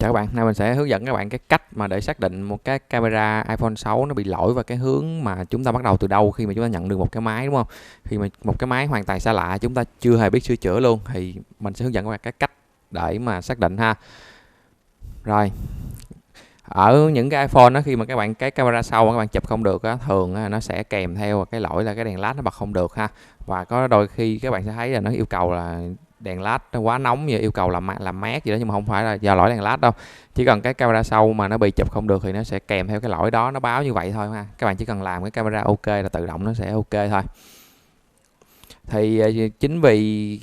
Chào các bạn, nay mình sẽ hướng dẫn các bạn cái cách mà để xác định một cái camera iPhone 6 nó bị lỗi và cái hướng mà chúng ta bắt đầu từ đâu khi mà chúng ta nhận được một cái máy, đúng không? Khi mà một cái máy hoàn toàn xa lạ chúng ta chưa hề biết sửa chữa luôn thì mình sẽ hướng dẫn các bạn cái cách để mà xác định ha. Rồi, ở những cái iPhone đó, khi mà các bạn cái camera sau mà các bạn chụp không được á, thường á, nó sẽ kèm theo cái lỗi là cái đèn led nó bật không được ha. Và có đôi khi các bạn sẽ thấy là nó yêu cầu là đèn led nó quá nóng, như yêu cầu làm mát gì đó, nhưng mà không phải là do lỗi đèn led đâu. Chỉ cần cái camera sau mà nó bị chụp không được thì nó sẽ kèm theo cái lỗi đó, nó báo như vậy thôi ha. Các bạn chỉ cần làm cái camera ok là tự động nó sẽ ok thôi. Thì chính vì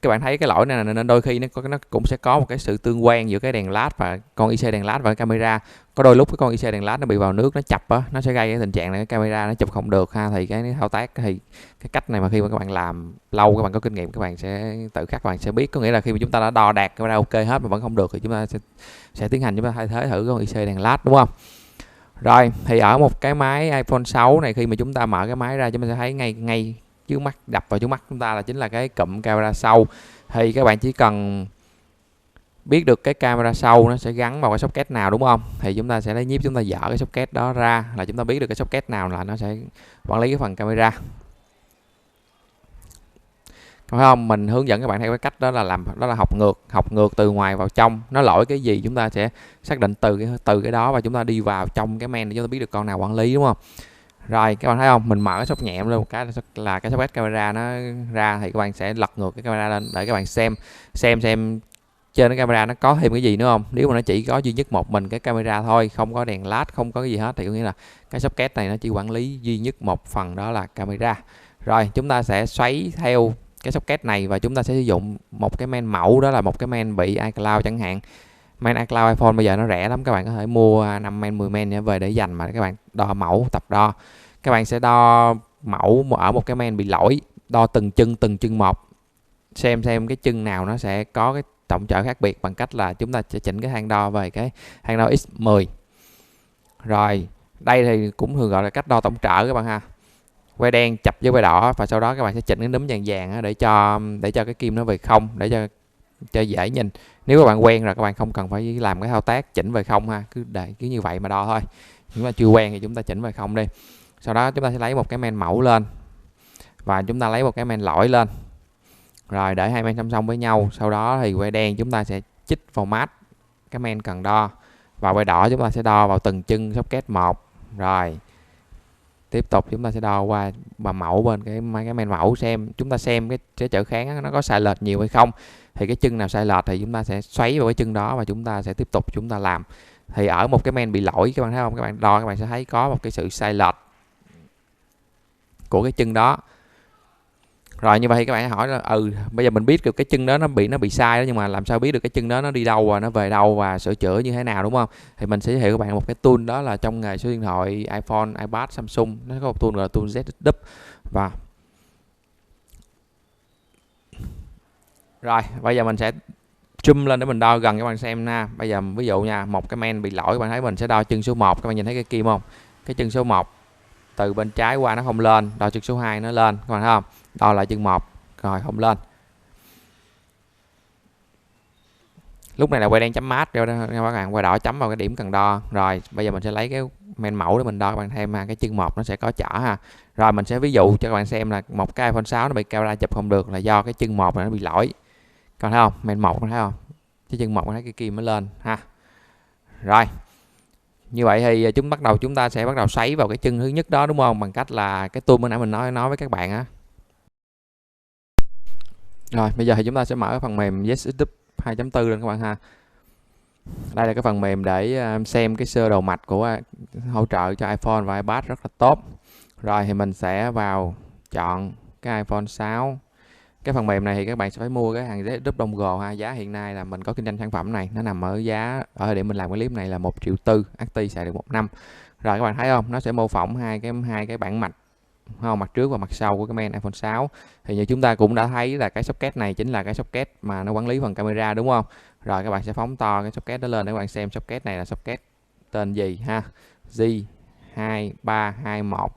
các bạn thấy cái lỗi này nên đôi khi nó cũng sẽ có một cái sự tương quan giữa cái đèn led và con IC đèn led và cái camera. Có đôi lúc cái con IC đèn led nó bị vào nước, nó chập á, nó sẽ gây cái tình trạng là cái camera nó chụp không được ha. Thì cái thao tác thì cái cách này mà khi mà các bạn làm lâu, các bạn có kinh nghiệm, các bạn sẽ tự khắc, các bạn sẽ biết. Có nghĩa là khi mà chúng ta đã đo đạt camera ok hết mà vẫn không được thì chúng ta sẽ tiến hành chúng ta thay thế thử con IC đèn led, đúng không? Rồi, thì ở một cái máy iPhone 6 này, khi mà chúng ta mở cái máy ra, chúng ta sẽ thấy ngay trước mắt, đập vào trước mắt chúng ta là chính là cái cụm camera sau. Thì các bạn chỉ cần biết được cái camera sau nó sẽ gắn vào cái socket nào, đúng không? Thì chúng ta sẽ lấy nhíp, chúng ta dỡ cái socket đó ra là chúng ta biết được cái socket nào là nó sẽ quản lý cái phần camera. Phải không? Mình hướng dẫn các bạn theo cái cách đó là học ngược từ ngoài vào trong. Nó lỗi cái gì chúng ta sẽ xác định từ cái đó và chúng ta đi vào trong cái main để chúng ta biết được con nào quản lý, đúng không? Rồi các bạn thấy không, mình mở cái sóc nhẹ lên một cái là cái socket camera nó ra, thì các bạn sẽ lật ngược cái camera lên để các bạn xem trên cái camera nó có thêm cái gì nữa không. Nếu mà nó chỉ có duy nhất một mình cái camera thôi, không có đèn led, không có cái gì hết, thì có nghĩa là cái socket này nó chỉ quản lý duy nhất một phần, đó là camera. Rồi chúng ta sẽ xoáy theo cái socket này và chúng ta sẽ sử dụng một cái main mẫu, đó là một cái main bị iCloud chẳng hạn. Main iCloud iPhone bây giờ nó rẻ lắm, các bạn có thể mua 5 main 10 main về để dành mà các bạn đo mẫu, tập đo. Các bạn sẽ đo mẫu ở một cái main bị lỗi, đo từng chân một, xem cái chân nào nó sẽ có cái tổng trở khác biệt, bằng cách là chúng ta sẽ chỉnh cái thang đo về cái thang đo X10. Rồi đây thì cũng thường gọi là cách đo tổng trở các bạn ha. Que đen chập với que đỏ và sau đó các bạn sẽ chỉnh cái núm vàng vàng để cho cái kim nó về không, để cho dễ nhìn. Nếu các bạn quen rồi các bạn không cần phải làm cái thao tác chỉnh về không ha, cứ như vậy mà đo thôi. Nếu mà chưa quen thì chúng ta chỉnh về không đi. Sau đó chúng ta sẽ lấy một cái main mẫu lên và chúng ta lấy một cái main lỗi lên, rồi để hai main song song với nhau. Sau đó thì que đen chúng ta sẽ chích format cái main cần đo, và que đỏ chúng ta sẽ đo vào từng chân socket một. Rồi tiếp tục chúng ta sẽ đo qua bà mẫu bên cái main mẫu, chúng ta xem cái trở kháng nó có sai lệch nhiều hay không. Thì cái chân nào sai lệch thì chúng ta sẽ xoáy vào cái chân đó và chúng ta sẽ tiếp tục chúng ta làm. Thì ở một cái main bị lỗi, các bạn thấy không, các bạn đo các bạn sẽ thấy có một cái sự sai lệch của cái chân đó. Rồi như vậy thì các bạn hỏi là bây giờ mình biết được cái chân đó nó bị sai đó, nhưng mà làm sao biết được cái chân đó nó đi đâu và nó về đâu và sửa chữa như thế nào, đúng không? Thì mình sẽ giới thiệu các bạn một cái tool, đó là trong nghề số điện thoại iPhone, iPad, Samsung nó có một tool gọi là tool ZDub. Và rồi bây giờ mình sẽ zoom lên để mình đo gần cho các bạn xem nha. Bây giờ ví dụ nha, một cái main bị lỗi, các bạn thấy mình sẽ đo chân số 1, các bạn nhìn thấy cái kim không? Cái chân số 1 từ bên trái qua nó không lên, đo chân số 2 nó lên, các bạn thấy không? Đo lại chân 1 rồi không lên. Lúc này là que đen chấm mát cho các bạn, que đỏ chấm vào cái điểm cần đo. Rồi bây giờ mình sẽ lấy cái main mẫu để mình đo các bạn thêm ha. Cái chân 1 nó sẽ có chở ha. Rồi mình sẽ ví dụ cho các bạn xem là một cái iPhone 6 nó bị camera chụp không được là do cái chân 1 này nó bị lỗi. Các bạn thấy không? Main 1 các bạn thấy không? Cái chân 1 thấy cái kim nó lên ha. Rồi như vậy thì chúng ta sẽ bắt đầu xoáy vào cái chân thứ nhất đó, đúng không? Bằng cách là cái tool bữa nãy mình nói với các bạn á. Rồi bây giờ thì chúng ta sẽ mở phần mềm ZDub 2.4 lên các bạn ha. Đây là cái phần mềm để xem cái sơ đồ mạch của hỗ trợ cho iPhone và iPad rất là tốt. Rồi thì mình sẽ vào chọn cái iPhone 6. Cái phần mềm này thì các bạn sẽ phải mua cái hàng ZDub Dongle ha. Giá hiện nay là mình có kinh doanh sản phẩm này, nó nằm ở giá ở thời điểm mình làm cái clip này là 1,4 triệu, active xài được 1 năm. Rồi các bạn thấy không, nó sẽ mô phỏng hai cái bảng mạch, không, mặt trước và mặt sau của cái main iPhone 6. Thì như chúng ta cũng đã thấy là cái socket này chính là cái socket mà nó quản lý phần camera, đúng không? Rồi các bạn sẽ phóng to cái socket đó lên để các bạn xem socket này là socket tên gì ha. J2321.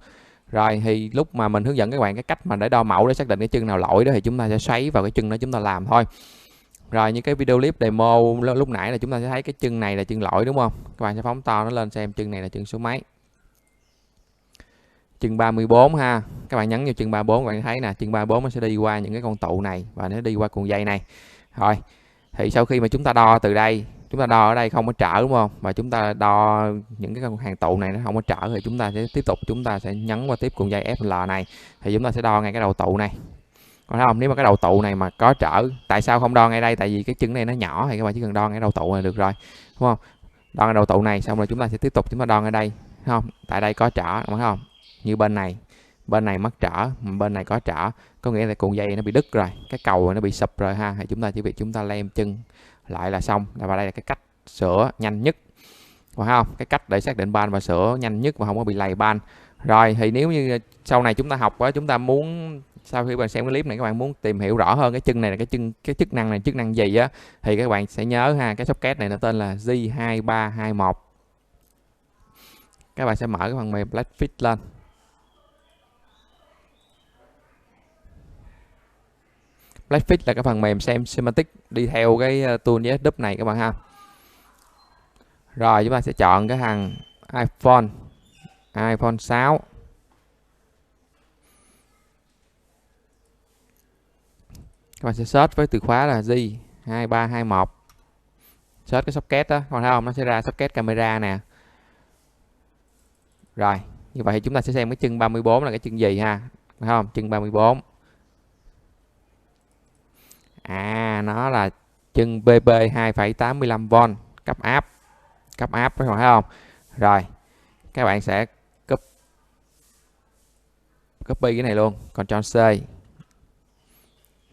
Rồi thì lúc mà mình hướng dẫn các bạn cái cách mà để đo mẫu để xác định cái chân nào lỗi đó, thì chúng ta sẽ xoáy vào cái chân đó chúng ta làm thôi. Rồi như cái video clip demo lúc nãy là chúng ta sẽ thấy cái chân này là chân lỗi đúng không? Các bạn sẽ phóng to nó lên xem chân này là chân số mấy. Chân 34 ha. Các bạn nhấn vào chân 34 các bạn thấy nè, chân 34 nó sẽ đi qua những cái con tụ này và nó đi qua cuộn dây này. Rồi. Thì sau khi mà chúng ta đo từ đây, chúng ta đo ở đây không có trở đúng không? Và chúng ta đo những cái con hàng tụ này nó không có trở thì chúng ta sẽ tiếp tục chúng ta sẽ nhấn vào tiếp cuộn dây FL này thì chúng ta sẽ đo ngay cái đầu tụ này. Còn thấy không? Nếu mà cái đầu tụ này mà có trở, tại sao không đo ngay đây? Tại vì cái chân này nó nhỏ thì các bạn chỉ cần đo ngay đầu tụ này được rồi, đúng không? Đo ngay đầu tụ này xong rồi chúng ta sẽ tiếp tục chúng ta đo ngay đây, thấy không? Tại đây có trở, đúng không? Như bên này mất trở, bên này có trở, có nghĩa là cuộn dây nó bị đứt rồi, cái cầu nó bị sụp rồi ha. Thì chúng ta chỉ việc chúng ta lem chân lại là xong. Và đây là cái cách sửa nhanh nhất, phải không? Cái cách để xác định ban và sửa nhanh nhất mà không có bị lầy ban. Rồi thì nếu như sau này chúng ta học á, chúng ta muốn sau khi bạn xem cái clip này các bạn muốn tìm hiểu rõ hơn cái chân này là cái chức năng này chức năng gì á thì các bạn sẽ nhớ ha, cái socket này nó tên là J2321. Các bạn sẽ mở cái phần mềm Blackfit lên. Blackfit là cái phần mềm xem schematic đi theo cái tool ZDub này các bạn ha. Rồi chúng ta sẽ chọn cái thằng iPhone 6. Các bạn sẽ search với từ khóa là J2321. Search cái socket đó, còn thấy không? Nó sẽ ra socket camera nè. Rồi, như vậy thì chúng ta sẽ xem cái chân 34 là cái chân gì ha. Phải không? Chân 34. Nó là chân PP 2,85V cấp áp. Cấp áp phải không? Rồi, các bạn sẽ copy cái này luôn, Ctrl C.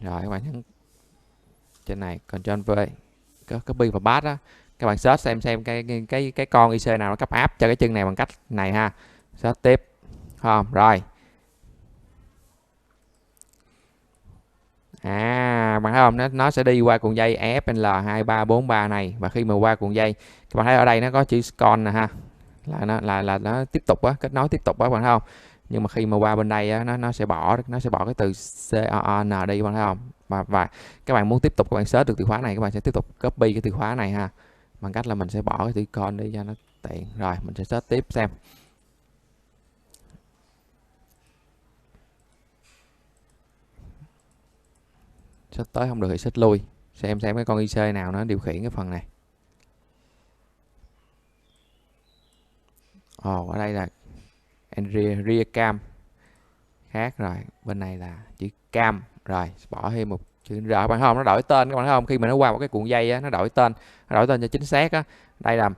Rồi các bạn nhấn trên này Ctrl V. Copy và paste đó. Các bạn search xem cái con IC nào nó cấp áp cho cái chân này bằng cách này ha. Search tiếp. Không, rồi. Bạn thấy không? Nó sẽ đi qua cuộn dây EFL2343 này và khi mà qua cuộn dây các bạn thấy ở đây nó có chữ SCON nè ha. Là nó tiếp tục á, kết nối tiếp tục á, bạn thấy không? Nhưng mà khi mà qua bên đây á, nó sẽ bỏ cái từ CON đi, bạn thấy không? Và các bạn muốn tiếp tục các bạn search được từ khóa này, các bạn sẽ tiếp tục copy cái từ khóa này ha, bằng cách là mình sẽ bỏ cái từ con đi cho nó tiện. Rồi mình sẽ search tiếp xem. Search tới không được thì search lui, xem cái con IC nào nó điều khiển cái phần này. Ở đây là rear cam khác rồi, bên này là chữ cam. Rồi bỏ thêm một chữ R, các bạn thấy không? Nó đổi tên, các bạn thấy không? Khi mà nó qua một cái cuộn dây á, nó đổi tên cho chính xác á. Đây là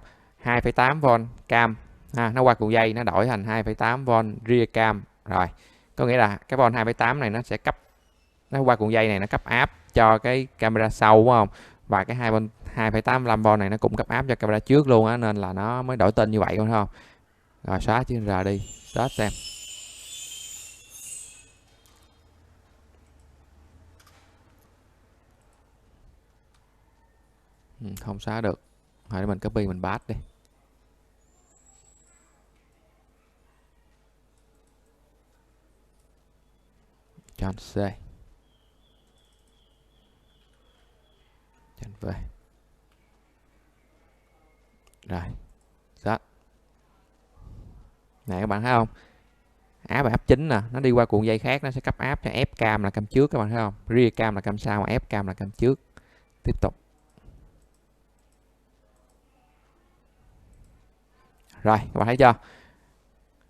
2,8V cam ha, nó qua cuộn dây nó đổi thành 2,8V rear cam. Rồi có nghĩa là cái von 2,8 này nó sẽ cấp, nó qua cuộn dây này nó cấp áp cho cái camera sau, đúng không? Và cái 2,85V này nó cũng cấp áp cho camera trước luôn á, nên là nó mới đổi tên như vậy, đúng không? Rồi xóa chữ R đi, search xem. Không xóa được. Rồi để mình copy mình paste đi. Chọn C. Chọn V. Rồi. Đó. Này các bạn thấy không? Áp và áp chính nè, nó đi qua cuộn dây khác nó sẽ cấp áp cho F cam là cam trước, các bạn thấy không? Rear cam là cam sau, mà F cam là cam trước. Tiếp tục. Rồi, các bạn thấy chưa?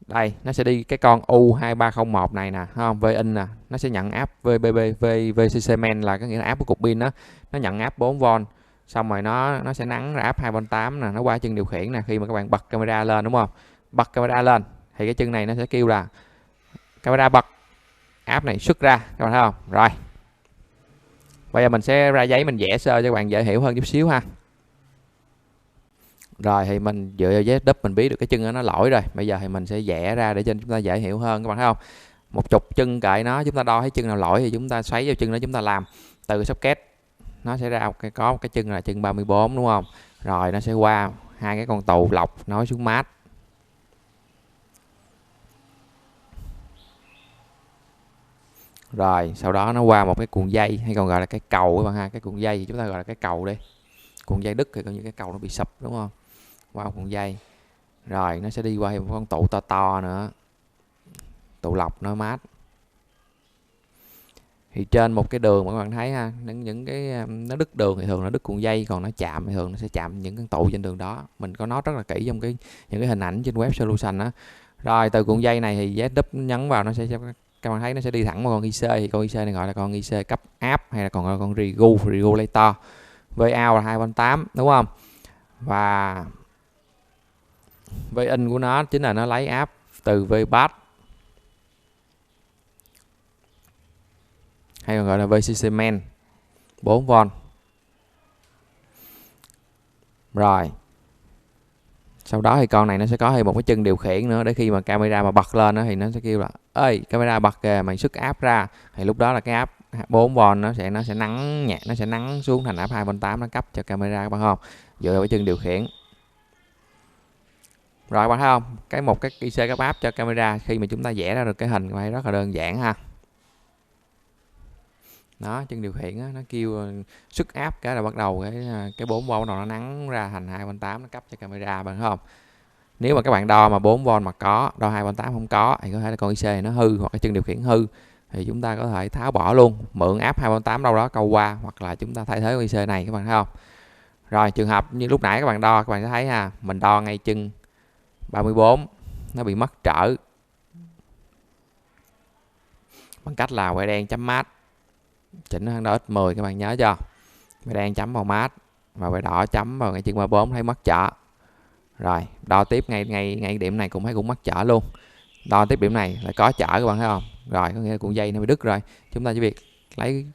Đây, nó sẽ đi cái con U2301 này nè, không? VIN nè, nó sẽ nhận áp VCC main là có nghĩa là áp của cục pin đó. Nó nhận áp 4V. Xong rồi nó sẽ nắng ra áp 2V8 nè, nó qua chân điều khiển nè, khi mà các bạn bật camera lên, đúng không? Bật camera lên thì cái chân này nó sẽ kêu là camera bật, áp này xuất ra, các bạn thấy không? Rồi. Bây giờ mình sẽ ra giấy mình vẽ sơ cho các bạn dễ hiểu hơn chút xíu ha. Rồi thì mình dựa vào giấy đúp mình biết được cái chân đó nó lỗi rồi. Bây giờ thì mình sẽ vẽ ra để cho chúng ta dễ hiểu hơn, các bạn thấy không? Một chục chân kệ nó, chúng ta đo thấy chân nào lỗi thì chúng ta xoáy vào chân đó, chúng ta làm từ socket nó sẽ ra có một cái chân là chân 34, đúng không? Rồi nó sẽ qua hai cái con tù lọc nối xuống mát. Rồi sau đó nó qua một cái cuộn dây hay còn gọi là cái cầu các bạn ha. Cái cuộn dây thì chúng ta gọi là cái cầu đi. Cuộn dây đứt thì coi như cái cầu nó bị sập đúng không, qua một cuộn dây. Rồi nó sẽ đi qua một con tụ to to nữa, tụ lọc nó mát. Thì trên một cái đường mà các bạn thấy ha, những cái nó đứt đường thì thường nó đứt cuộn dây, còn nó chạm thì thường nó sẽ chạm những cái tụ trên đường đó. Mình có nói rất là kỹ trong những cái hình ảnh trên web solution đó. Rồi từ cuộn dây này thì ZW nhấn vào nó sẽ, các bạn thấy nó sẽ đi thẳng vào con IC. Thì con IC này gọi là con IC cấp áp hay là còn gọi là con regulator. V out là 2.8 đúng không, và V in của nó chính là nó lấy áp từ V path hay còn gọi là VCC main 4V. Rồi sau đó thì con này nó sẽ có thêm một cái chân điều khiển nữa, để khi mà camera mà bật lên đó, thì nó sẽ kêu là ơi camera bật kìa, mày sức áp ra. Thì lúc đó là cái áp 4V nó sẽ nắng nhẹ, nó sẽ nắng xuống thành áp 2.8, nó cấp cho camera các bạn không, dựa vào cái chân điều khiển. Rồi các bạn thấy không, một cái IC cấp áp cho camera, khi mà chúng ta vẽ ra được cái hình này rất là đơn giản ha. Đó, chân điều khiển đó, nó kêu sức áp cái là bắt đầu cái 4V bắt đầu nó nắng ra thành 2.8, nó cấp cho camera bạn thấy không. Nếu mà các bạn đo mà 4V mà có, đo 2.8 không có, thì có thể là con IC này nó hư hoặc cái chân điều khiển hư, thì chúng ta có thể tháo bỏ luôn, mượn áp 2.8 đâu đó câu qua, hoặc là chúng ta thay thế con IC này các bạn thấy không. Rồi trường hợp như lúc nãy các bạn đo, các bạn sẽ thấy ha, mình đo ngay chân 34 nó bị mất trở bằng cách là quay đen chấm mát, chỉnh nó ít 10 các bạn nhớ chưa. Quay đen chấm vào mát và quay đỏ chấm vào ngay chân 34 thấy mất trở. Rồi đo tiếp ngay điểm này cũng thấy cũng mất trở luôn, đo tiếp điểm này lại có trở các bạn thấy không. Rồi có nghĩa là cuộn dây nó bị đứt rồi, chúng ta chỉ việc lấy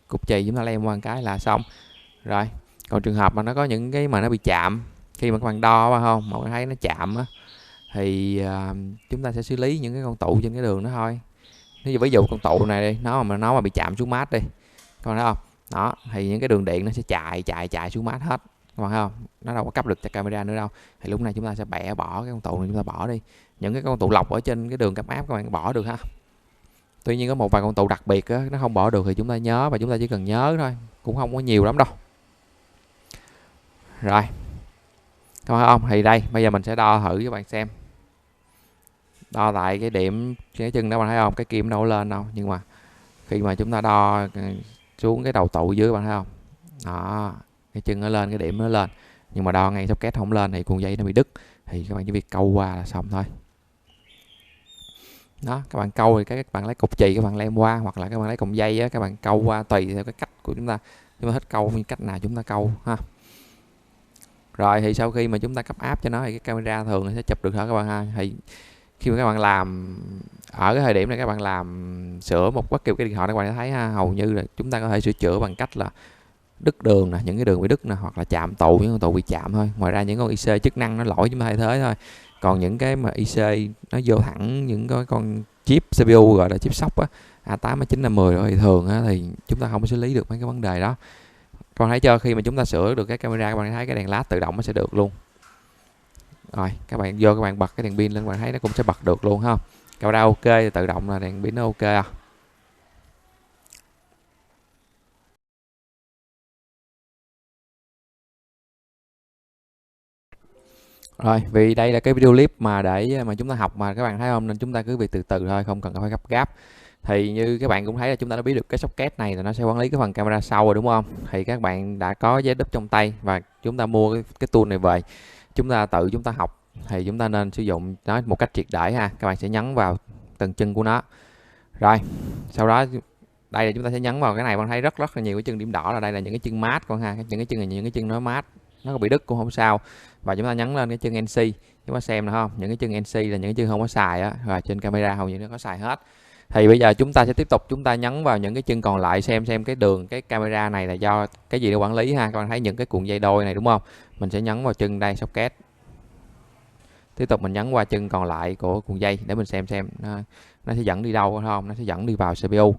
cục chì chúng ta lem qua một cái là xong. Rồi còn trường hợp mà nó có những cái mà nó bị chạm, khi mà các bạn đo phải không, mà các bạn thấy nó chạm á, thì chúng ta sẽ xử lý những cái con tụ trên cái đường đó thôi. Ví dụ con tụ này đi, nó mà bị chạm xuống mát đi, các bạn thấy không, đó thì những cái đường điện nó sẽ chạy xuống mát hết, các bạn thấy không, nó đâu có cấp được cho camera nữa đâu. Thì lúc này chúng ta sẽ bẻ bỏ cái con tụ này, chúng ta bỏ đi những cái con tụ lọc ở trên cái đường cấp áp, các bạn bỏ được ha. Tuy nhiên có một vài con tụ đặc biệt á, nó không bỏ được thì chúng ta nhớ, và chúng ta chỉ cần nhớ thôi, cũng không có nhiều lắm đâu. Rồi các bạn thấy không, thì đây bây giờ mình sẽ đo thử cho bạn xem. Đo tại cái điểm cái chân đó, bạn thấy không, cái kim đâu có lên đâu, nhưng mà khi mà chúng ta đo xuống cái đầu tụ dưới, bạn thấy không, đó cái chân nó lên, cái điểm nó lên, nhưng mà đo ngay socket không lên thì cuộn dây nó bị đứt, thì các bạn chỉ việc câu qua là xong thôi. Đó các bạn câu thì các bạn lấy cục chì các bạn lem qua, hoặc là các bạn lấy cọng dây á, các bạn câu qua tùy theo cái cách của chúng ta thích câu như cách nào chúng ta câu ha. Rồi thì sau khi mà chúng ta cấp áp cho nó thì cái camera thường nó sẽ chụp được hả các bạn ha. Thì khi mà các bạn làm ở cái thời điểm này, các bạn làm sửa một bất kỳ cái điện thoại, các bạn thấy ha, hầu như là chúng ta có thể sửa chữa bằng cách là đứt đường nè, những cái đường bị đứt nè, hoặc là chạm tụ, những con tụ bị chạm thôi. Ngoài ra những con IC chức năng nó lỗi chúng ta thay thế thôi. Còn những cái mà IC nó vô thẳng những cái con chip CPU gọi là chip sóc á, A8, A9, A10 rồi, thì thường á, thì chúng ta không có xử lý được mấy cái vấn đề đó. Các bạn thấy chưa, khi mà chúng ta sửa được cái camera, các bạn thấy cái đèn led tự động nó sẽ được luôn. Rồi các bạn vô các bạn bật cái đèn pin lên, các bạn thấy nó cũng sẽ bật được luôn ha. Camera ok thì tự động là đèn pin nó ok à. Rồi vì đây là cái video clip mà để mà chúng ta học mà các bạn thấy không, nên chúng ta cứ việc từ từ thôi, không cần phải gấp gáp. Thì như các bạn cũng thấy là chúng ta đã biết được cái socket này là nó sẽ quản lý cái phần camera sau rồi đúng không. Thì các bạn đã có giấy đúp trong tay và chúng ta mua cái tool này về, chúng ta tự chúng ta học, thì chúng ta nên sử dụng nó một cách triệt để ha. Các bạn sẽ nhấn vào từng chân của nó. Rồi sau đó đây là chúng ta sẽ nhấn vào cái này, bạn thấy rất là nhiều cái chân điểm đỏ, là đây là những cái chân mát con ha. Những cái chân này, những cái chân nó mát, nó có bị đứt cũng không sao. Và chúng ta nhấn lên cái chân NC, chúng ta xem được không, những cái chân NC là những cái chân không có xài á, rồi trên camera hầu như nó có xài hết. Thì bây giờ chúng ta sẽ tiếp tục chúng ta nhấn vào những cái chân còn lại, xem cái đường cái camera này là do cái gì để quản lý ha. Các bạn thấy những cái cuộn dây đôi này đúng không, mình sẽ nhấn vào chân đây, socket. Tiếp tục mình nhấn qua chân còn lại của cuộn dây để mình xem nó sẽ dẫn đi đâu không, nó sẽ dẫn đi vào CPU.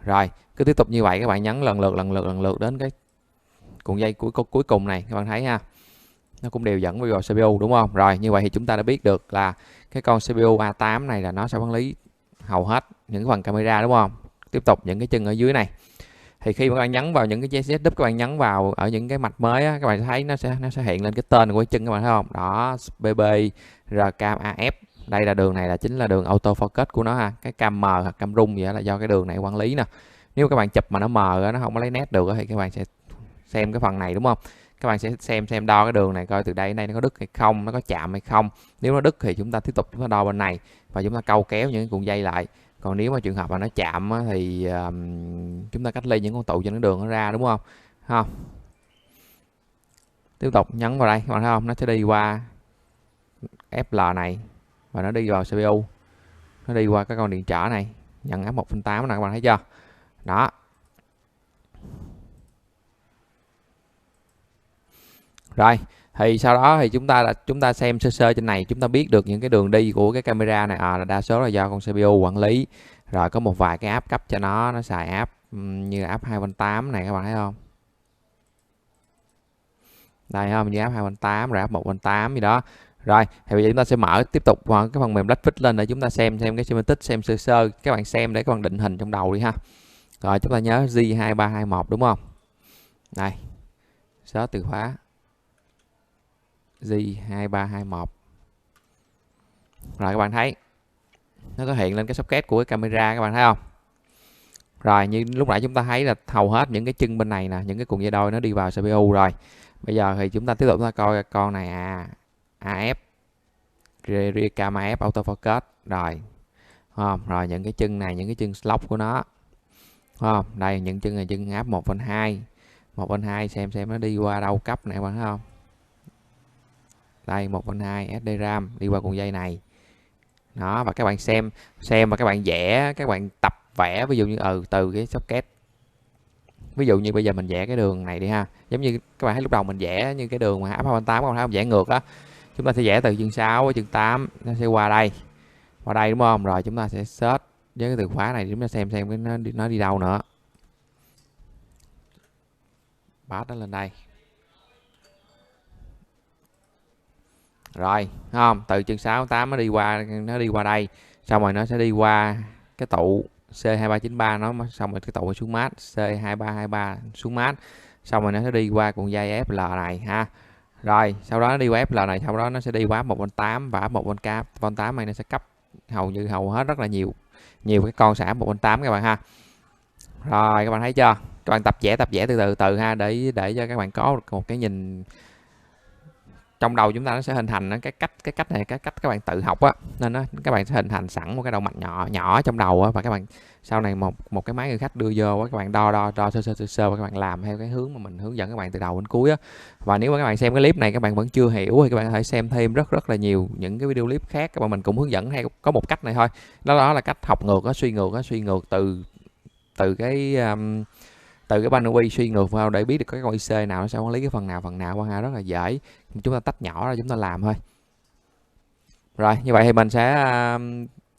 Rồi cứ tiếp tục như vậy, các bạn nhấn lần lượt đến cái cuộn dây cuối cùng này, các bạn thấy ha, nó cũng đều dẫn vào CPU đúng không. Rồi như vậy thì chúng ta đã biết được là cái con CPU A8 này là nó sẽ quản lý hầu hết những phần camera đúng không. tiếp tục những cái chân ở dưới này. Thì khi mà các bạn nhấn vào những cái setup, các bạn nhấn vào ở những cái mạch mới á, các bạn thấy nó sẽ hiện lên cái tên của cái chân, các bạn thấy không? Đó, BB RCam AF. Đây là đường này là chính là đường auto focus của nó ha. Cái cam mờ hoặc cam rung vậy là do cái đường này quản lý nè. Nếu các bạn chụp mà nó mờ nó không có lấy nét được thì các bạn sẽ xem cái phần này, đúng không? Các bạn sẽ xem đo cái đường này coi từ đây đến đây nó có đứt hay không, nó có chạm hay không. Nếu nó đứt thì chúng ta tiếp tục chúng ta đo bên này và chúng ta câu kéo những cuộn dây lại. Còn nếu mà trường hợp mà nó chạm thì chúng ta cách ly những con tụ trên cái đường nó ra, đúng không? Không. Tiếp tục nhấn vào đây, các bạn thấy không? Nó sẽ đi qua FL này và nó đi vào CPU. Nó đi qua cái con điện trở này, nhận áp 1/8 này, các bạn thấy chưa? Đó. Rồi, thì sau đó thì chúng ta xem sơ sơ trên này, chúng ta biết được những cái đường đi của cái camera này là đa số là do con CPU quản lý. Rồi có một vài cái app cấp cho nó xài app như app 2/8 này, các bạn thấy không? Đây không, như app 2/8 rồi app 1/8 gì đó. Rồi, thì bây giờ chúng ta sẽ mở tiếp tục vào cái phần mềm Blackfix lên để chúng ta xem cái schematic, xem sơ sơ, các bạn xem để các bạn định hình trong đầu đi ha. Rồi chúng ta nhớ J2321 đúng không? Đây. Search từ khóa J2321. Rồi các bạn thấy nó có hiện lên cái socket của cái camera, các bạn thấy không? Rồi như lúc nãy chúng ta thấy là hầu hết những cái chân bên này nè, những cái cuộn dây đôi nó đi vào CPU rồi. Bây giờ thì chúng ta tiếp tục chúng ta coi con này AF RCam AF autofocus rồi. Rồi những cái chân này, những cái chân slot của nó. Đây những chân này chân áp 1/2. 1/2 xem nó đi qua đâu cấp này, các bạn thấy không? Đây 1/2 SD RAM đi qua cuộn dây này. Đó, và các bạn xem và các bạn vẽ, các bạn tập vẽ, ví dụ như từ cái socket. Ví dụ như bây giờ mình vẽ cái đường này đi ha. Giống như các bạn thấy lúc đầu mình vẽ như cái đường mà áp 2/8, các bạn thấy không? Vẽ ngược á. Chúng ta sẽ vẽ từ chân 6 đến chân 8 nó sẽ qua đây. Qua đây đúng không? Rồi chúng ta sẽ search với cái từ khóa này chúng ta xem cái nó đi đâu nữa. Path nó lên đây. Rồi, không? Từ chân 6 8 nó đi qua đây. Xong rồi nó sẽ đi qua cái tụ C2393 nó, xong rồi cái tụ xuống mát C2323 xuống mát. Xong rồi nó sẽ đi qua cuộn dây FL này ha. Rồi, sau đó nó đi qua FL này, sau đó nó sẽ đi qua 1/8 và 1/8 này nó sẽ cấp hầu hết rất là nhiều cái con xả 1/8 các bạn ha. Rồi các bạn thấy chưa? Các bạn tập vẽ từ từ ha, để cho các bạn có một cái nhìn trong đầu chúng ta, nó sẽ hình thành cái cách này, cái cách các bạn tự học á, nên các bạn sẽ hình thành sẵn một cái đầu mạch nhỏ trong đầu á, và các bạn sau này một cái máy người khách đưa vô các bạn đo sơ và các bạn làm theo cái hướng mà mình hướng dẫn các bạn từ đầu đến cuối á. Và nếu mà các bạn xem cái clip này các bạn vẫn chưa hiểu thì các bạn có thể xem thêm rất là nhiều những cái video clip khác, các bạn mình cũng hướng dẫn theo có một cách này thôi, đó là cách học ngược, suy ngược từ cái panel quy, suy ngược vào để biết được cái con IC nào nó sẽ quản lý cái phần nào qua, rất là dễ, chúng ta tách nhỏ ra chúng ta làm thôi. Rồi như vậy thì mình sẽ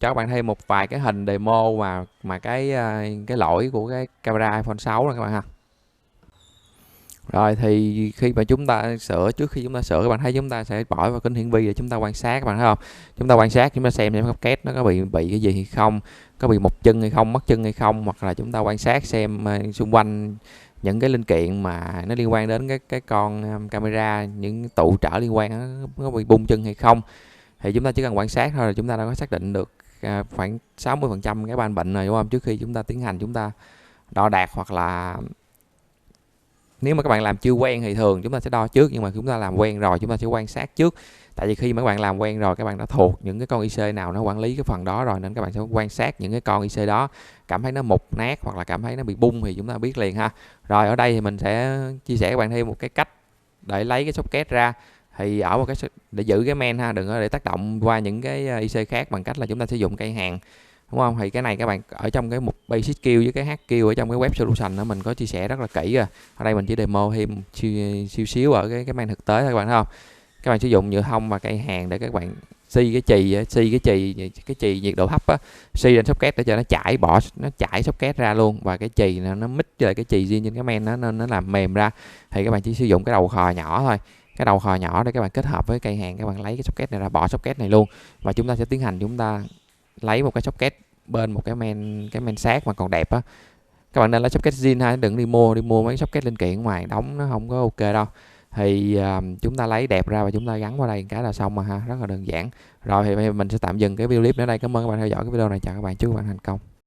cho các bạn thêm một vài cái hình demo mà cái lỗi của cái camera iPhone 6 rồi các bạn ha. Rồi thì khi mà chúng ta sửa, trước khi chúng ta sửa các bạn thấy chúng ta sẽ bỏ vào kính hiển vi để chúng ta quan sát, các bạn thấy không? Chúng ta quan sát, chúng ta xem socket nó có bị cái gì hay không, có bị một chân hay không, mất chân hay không, hoặc là chúng ta quan sát xem xung quanh những cái linh kiện mà nó liên quan đến cái con camera, những tụ trở liên quan nó có bị bung chân hay không. Thì chúng ta chỉ cần quan sát thôi là chúng ta đã có xác định được khoảng 60% cái ban bệnh rồi, đúng không? Trước khi chúng ta tiến hành chúng ta đo đạc, hoặc là nếu mà các bạn làm chưa quen thì thường chúng ta sẽ đo trước, nhưng mà chúng ta làm quen rồi chúng ta sẽ quan sát trước. Tại vì khi mà các bạn làm quen rồi, các bạn đã thuộc những cái con IC nào nó quản lý cái phần đó rồi, nên các bạn sẽ quan sát những cái con IC đó, cảm thấy nó mục nát hoặc là cảm thấy nó bị bung thì chúng ta biết liền ha. Rồi ở đây thì mình sẽ chia sẻ các bạn thêm một cái cách để lấy cái socket ra. Thì ở một cái để giữ cái main ha, đừng có để tác động qua những cái IC khác, bằng cách là chúng ta sử dụng cây hàng, đúng không? Thì cái này các bạn ở trong cái mục basic skill với cái hack skill ở trong cái web solution đó mình có chia sẻ rất là kỹ rồi. Ở đây mình chỉ demo thêm xíu ở cái main thực tế thôi, các bạn thấy không? Các bạn sử dụng nhựa thông và cây hàng để các bạn xi cái chì nhiệt độ thấp á, xi lên socket để cho nó chảy socket ra luôn, và cái chì nó mix với cái chì riêng trên cái main nên nó làm mềm ra. Thì các bạn chỉ sử dụng cái đầu khò nhỏ thôi, cái đầu khò nhỏ để các bạn kết hợp với cây hàng, các bạn lấy cái socket này ra, bỏ socket này luôn, và chúng ta sẽ tiến hành chúng ta lấy một cái socket bên một cái main sát mà còn đẹp á, các bạn nên lấy socket zin ha, đừng đi mua mấy socket linh kiện ngoài đóng nó không có ok đâu. Thì chúng ta lấy đẹp ra và chúng ta gắn vào đây cái là xong mà ha, rất là đơn giản. Rồi thì mình sẽ tạm dừng cái video clip nữa đây. Cảm ơn các bạn theo dõi cái video này, chào các bạn, chúc các bạn thành công.